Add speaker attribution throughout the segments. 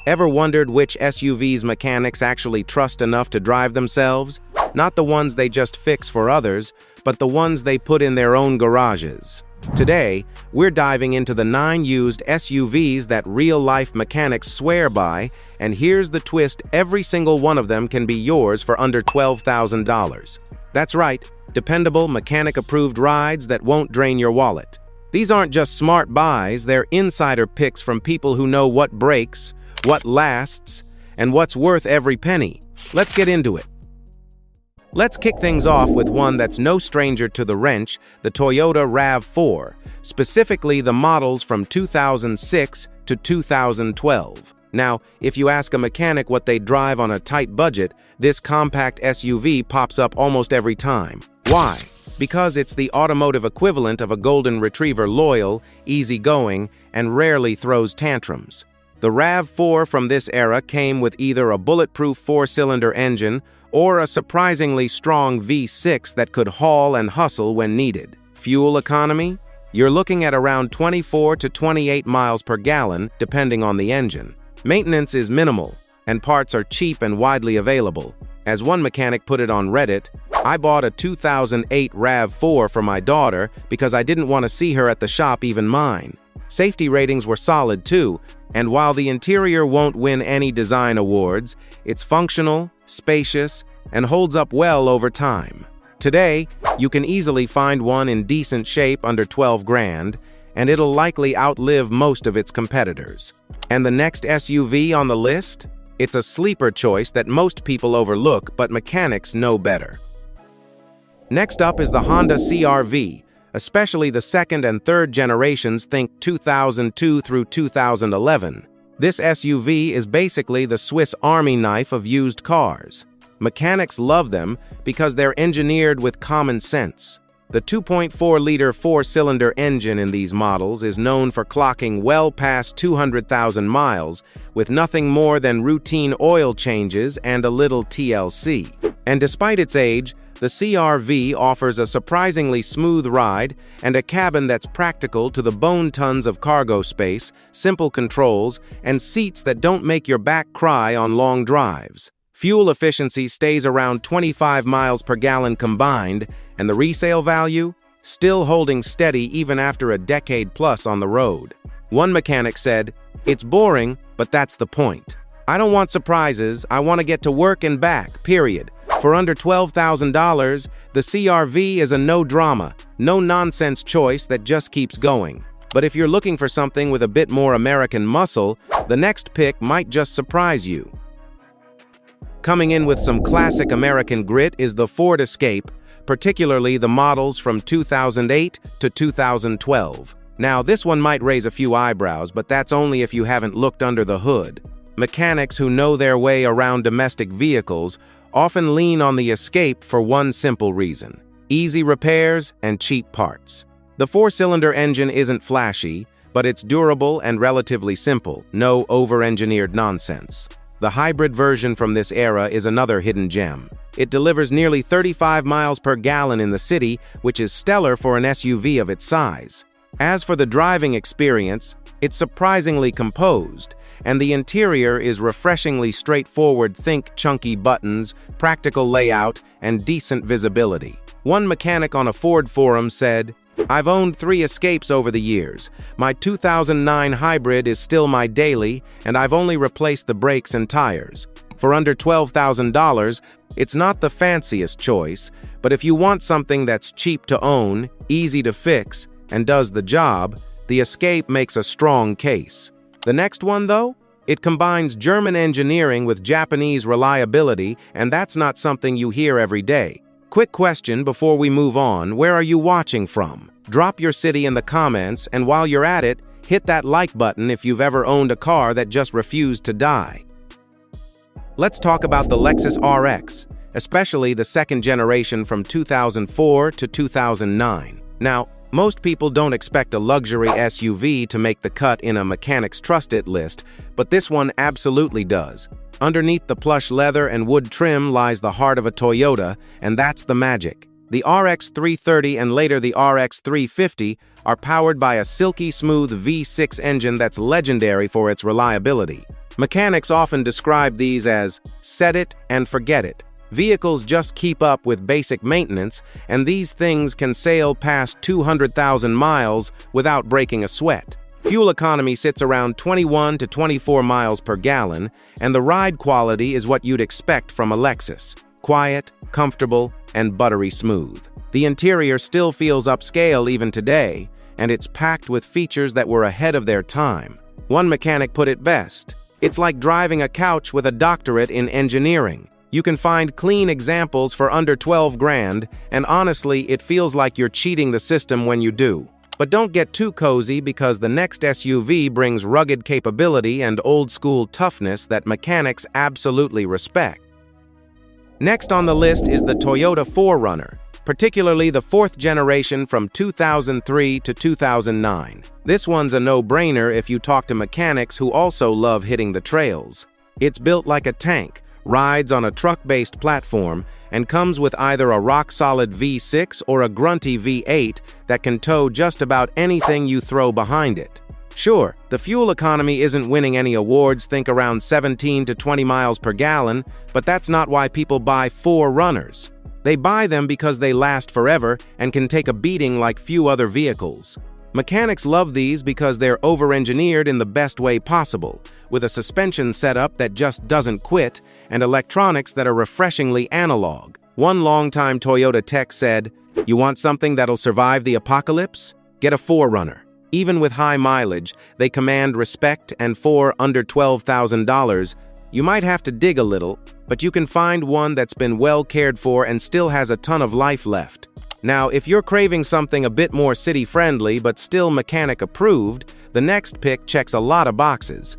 Speaker 1: Ever wondered which SUVs mechanics actually trust enough to drive themselves? Not the ones they just fix for others, but the ones they put in their own garages. Today, we're diving into the 9 used SUVs that real-life mechanics swear by, and here's the twist: every single one of them can be yours for under $12,000. That's right, dependable, mechanic-approved rides that won't drain your wallet. These aren't just smart buys, they're insider picks from people who know what breaks, what lasts, and what's worth every penny. Let's get into it. Let's kick things off with one that's no stranger to the wrench, the Toyota RAV4, specifically the models from 2006 to 2012. Now, if you ask a mechanic what they drive on a tight budget, this compact SUV pops up almost every time. Why? Because it's the automotive equivalent of a golden retriever: loyal, easygoing, and rarely throws tantrums. The RAV4 from this era came with either a bulletproof 4-cylinder engine or a surprisingly strong V6 that could haul and hustle when needed. Fuel economy? You're looking at around 24 to 28 miles per gallon, depending on the engine. Maintenance is minimal, and parts are cheap and widely available. As one mechanic put it on Reddit, "I bought a 2008 RAV4 for my daughter because I didn't want to see her at the shop, even mine." Safety ratings were solid too, and while the interior won't win any design awards, it's functional, spacious, and holds up well over time. Today, you can easily find one in decent shape under 12 grand, and it'll likely outlive most of its competitors. And the next SUV on the list? It's a sleeper choice that most people overlook, but mechanics know better. Next up is the Honda CR-V, especially the second and third generations, think 2002 through 2011. This SUV is basically the Swiss Army knife of used cars. Mechanics love them because they're engineered with common sense. The 2.4-liter 4-cylinder engine in these models is known for clocking well past 200,000 miles, with nothing more than routine oil changes and a little TLC. And despite its age, the CR-V offers a surprisingly smooth ride and a cabin that's practical to the bone: tons of cargo space, simple controls, and seats that don't make your back cry on long drives. Fuel efficiency stays around 25 miles per gallon combined, and the resale value? Still holding steady even after a decade plus on the road. One mechanic said, "It's boring, but that's the point. I don't want surprises, I want to get to work and back, period." For under $12,000, the CR-V is a no-drama, no-nonsense choice that just keeps going. But if you're looking for something with a bit more American muscle, the next pick might just surprise you. Coming in with some classic American grit is the Ford Escape, particularly the models from 2008 to 2012. Now, this one might raise a few eyebrows, but that's only if you haven't looked under the hood. Mechanics who know their way around domestic vehicles often lean on the Escape for one simple reason: easy repairs and cheap parts. The 4-cylinder engine isn't flashy, but it's durable and relatively simple, no over-engineered nonsense. The hybrid version from this era is another hidden gem. It delivers nearly 35 miles per gallon in the city, which is stellar for an SUV of its size. As for the driving experience, it's surprisingly composed, and the interior is refreshingly straightforward. Think chunky buttons, practical layout, and decent visibility. One mechanic on a Ford forum said, "I've owned 3 Escapes over the years. My 2009 hybrid is still my daily, and I've only replaced the brakes and tires." For under $12,000, it's not the fanciest choice, but if you want something that's cheap to own, easy to fix, and does the job, the Escape makes a strong case. The next one, though? It combines German engineering with Japanese reliability, and that's not something you hear every day. Quick question before we move on: where are you watching from? Drop your city in the comments, and while you're at it, hit that like button if you've ever owned a car that just refused to die. Let's talk about the Lexus RX, especially the second generation from 2004 to 2009. Now, most people don't expect a luxury SUV to make the cut in a mechanic's trust it list, but this one absolutely does. Underneath the plush leather and wood trim lies the heart of a Toyota, and that's the magic. The RX 330 and later the RX 350 are powered by a silky smooth V6 engine that's legendary for its reliability. Mechanics often describe these as set it and forget it. Vehicles just keep up with basic maintenance, and these things can sail past 200,000 miles without breaking a sweat. Fuel economy sits around 21 to 24 miles per gallon, and the ride quality is what you'd expect from a Lexus. Quiet, comfortable, and buttery smooth. The interior still feels upscale even today, and it's packed with features that were ahead of their time. One mechanic put it best: "It's like driving a couch with a doctorate in engineering. You can find clean examples for under 12 grand, and honestly, it feels like you're cheating the system when you do." But don't get too cozy, because the next SUV brings rugged capability and old-school toughness that mechanics absolutely respect. Next on the list is the Toyota 4Runner, particularly the fourth generation from 2003 to 2009. This one's a no-brainer if you talk to mechanics who also love hitting the trails. It's built like a tank, rides on a truck-based platform, and comes with either a rock-solid V6 or a grunty V8 that can tow just about anything you throw behind it. Sure, the fuel economy isn't winning any awards, think around 17 to 20 miles per gallon, but that's not why people buy 4Runners. They buy them because they last forever and can take a beating like few other vehicles. Mechanics love these because they're over-engineered in the best way possible, with a suspension setup that just doesn't quit and electronics that are refreshingly analog. One longtime Toyota tech said, "You want something that'll survive the apocalypse? Get a 4Runner." Even with high mileage, they command respect, and for under $12,000, you might have to dig a little, but you can find one that's been well cared for and still has a ton of life left. Now, if you're craving something a bit more city-friendly but still mechanic-approved, the next pick checks a lot of boxes.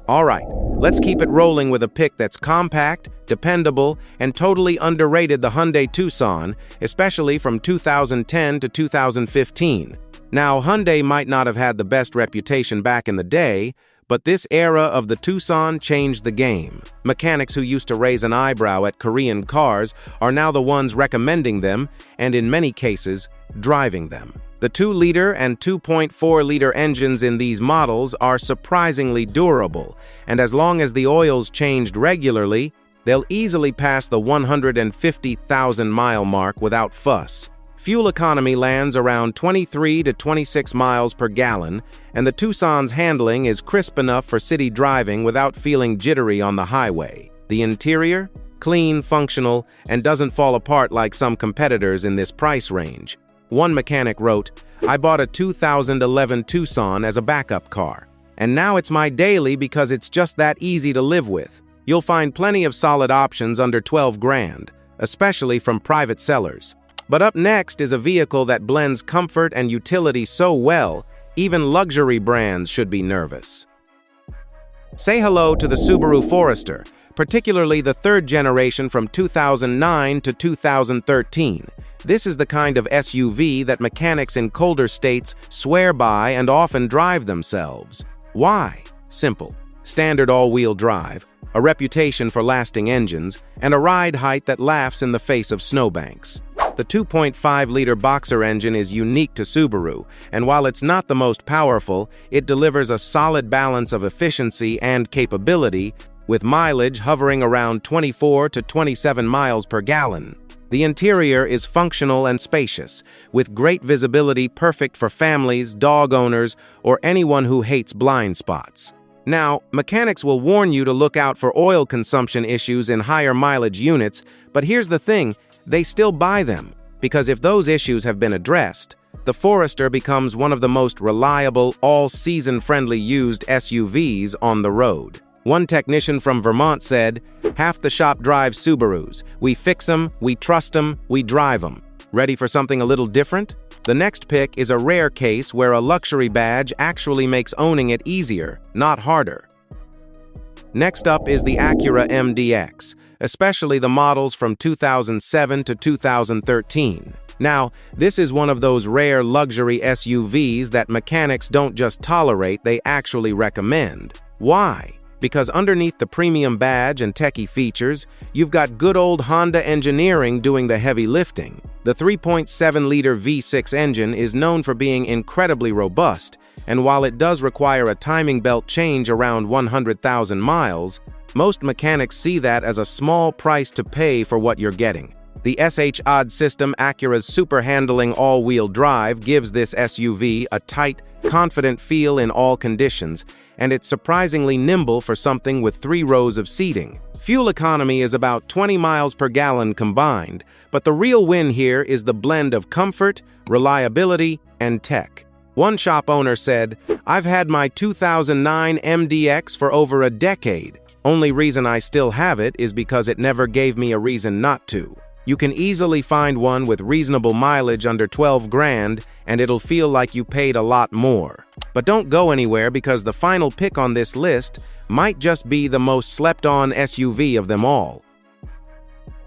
Speaker 1: Alright, let's keep it rolling with a pick that's compact, dependable, and totally underrated: the Hyundai Tucson, especially from 2010 to 2015. Now, Hyundai might not have had the best reputation back in the day, but this era of the Tucson changed the game. Mechanics who used to raise an eyebrow at Korean cars are now the ones recommending them, and in many cases, driving them. The 2-liter and 2.4-liter engines in these models are surprisingly durable, and as long as the oil's changed regularly, they'll easily pass the 150,000-mile mark without fuss. Fuel economy lands around 23 to 26 miles per gallon, and the Tucson's handling is crisp enough for city driving without feeling jittery on the highway. The interior? Clean, functional, and doesn't fall apart like some competitors in this price range. One mechanic wrote, "I bought a 2011 Tucson as a backup car, and now it's my daily because it's just that easy to live with." You'll find plenty of solid options under 12 grand, especially from private sellers. But up next is a vehicle that blends comfort and utility so well, even luxury brands should be nervous. Say hello to the Subaru Forester, particularly the third generation from 2009 to 2013. This is the kind of SUV that mechanics in colder states swear by and often drive themselves. Why? Simple. Standard all-wheel drive, a reputation for lasting engines, and a ride height that laughs in the face of snowbanks. The 2.5-liter boxer engine is unique to Subaru, and while it's not the most powerful, it delivers a solid balance of efficiency and capability, with mileage hovering around 24 to 27 miles per gallon. The interior is functional and spacious, with great visibility, perfect for families, dog owners, or anyone who hates blind spots. Now, mechanics will warn you to look out for oil consumption issues in higher mileage units, but here's the thing: they still buy them, because if those issues have been addressed, the Forester becomes one of the most reliable, all-season friendly used SUVs on the road. One technician from Vermont said, "Half the shop drives Subarus. We fix them, we trust them, we drive them." Ready for something a little different? The next pick is a rare case where a luxury badge actually makes owning it easier, not harder. Next up is the Acura MDX, especially the models from 2007 to 2013. Now, this is one of those rare luxury SUVs that mechanics don't just tolerate, they actually recommend. Why? Because underneath the premium badge and techie features, you've got good old Honda engineering doing the heavy lifting. The 3.7-liter V6 engine is known for being incredibly robust, and while it does require a timing belt change around 100,000 miles, most mechanics see that as a small price to pay for what you're getting. The SH-OD system, Acura's super-handling all-wheel drive, gives this SUV a tight, confident feel in all conditions, and it's surprisingly nimble for something with 3 rows of seating. Fuel economy is about 20 miles per gallon combined, but the real win here is the blend of comfort, reliability, and tech. One shop owner said, "I've had my 2009 MDX for over a decade. Only reason I still have it is because it never gave me a reason not to." You can easily find one with reasonable mileage under 12 grand, and it'll feel like you paid a lot more. But don't go anywhere because the final pick on this list might just be the most slept-on SUV of them all.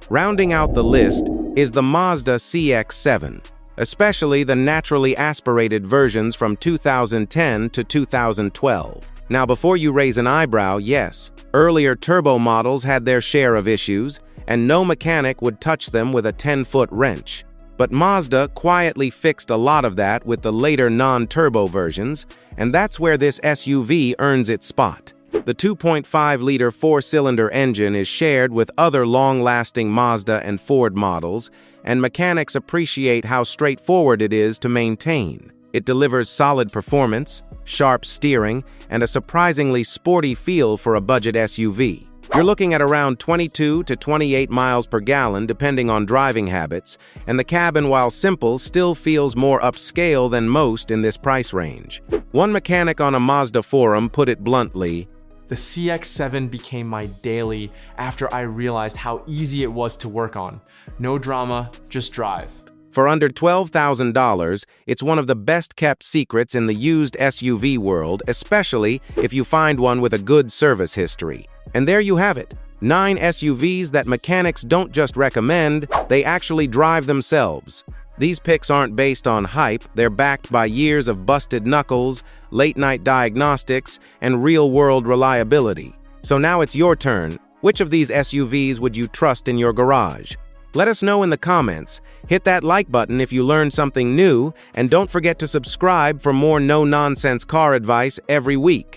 Speaker 1: Rounding out the list is the Mazda CX-7, especially the naturally aspirated versions from 2010 to 2012. Now, before you raise an eyebrow, yes, earlier turbo models had their share of issues, and no mechanic would touch them with a 10-foot wrench. But Mazda quietly fixed a lot of that with the later non-turbo versions, and that's where this SUV earns its spot. The 2.5-liter 4-cylinder engine is shared with other long-lasting Mazda and Ford models, and mechanics appreciate how straightforward it is to maintain. It delivers solid performance, sharp steering, and a surprisingly sporty feel for a budget SUV. You're looking at around 22 to 28 miles per gallon depending on driving habits, and the cabin, while simple, still feels more upscale than most in this price range. One mechanic on a Mazda forum put it bluntly,
Speaker 2: "The CX-7 became my daily after I realized how easy it was to work on. No drama, just drive."
Speaker 1: For under $12,000, it's one of the best-kept secrets in the used SUV world, especially if you find one with a good service history. And there you have it, 9 SUVs that mechanics don't just recommend, they actually drive themselves. These picks aren't based on hype, they're backed by years of busted knuckles, late-night diagnostics, and real-world reliability. So now it's your turn. Which of these SUVs would you trust in your garage? Let us know in the comments. Hit that like button if you learned something new, and don't forget to subscribe for more no-nonsense car advice every week.